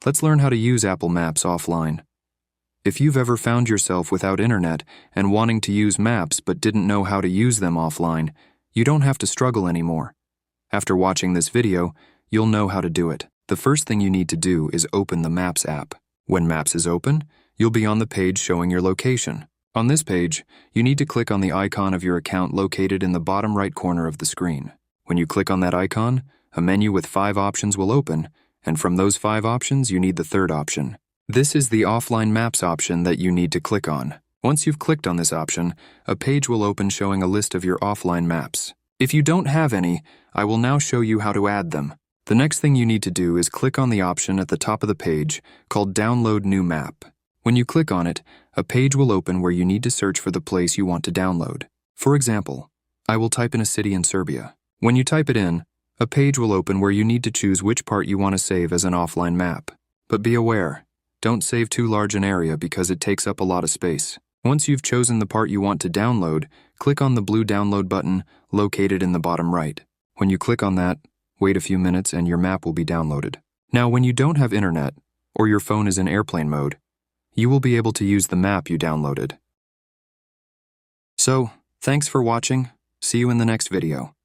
Let's learn how to use Apple Maps offline. If you've ever found yourself without internet and wanting to use maps but didn't know how to use them offline, you don't have to struggle anymore. After watching this video, you'll know how to do it. The first thing you need to do is open the Maps app. When Maps is open, you'll be on the page showing your location. On this page, you need to click on the icon of your account located in the bottom right corner of the screen. When you click on that icon, a menu with 5 options will open, and from those 5 options, you need the third option. This is the Offline Maps option that you need to click on. Once you've clicked on this option, a page will open showing a list of your offline maps. If you don't have any, I will now show you how to add them. The next thing you need to do is click on the option at the top of the page called Download New Map. When you click on it, a page will open where you need to search for the place you want to download. For example, I will type in a city in Serbia. When you type it in, a page will open where you need to choose which part you want to save as an offline map. But be aware, don't save too large an area because it takes up a lot of space. Once you've chosen the part you want to download, click on the blue download button located in the bottom right. When you click on that, wait a few minutes and your map will be downloaded. Now, when you don't have internet, or your phone is in airplane mode, you will be able to use the map you downloaded. So, thanks for watching. See you in the next video.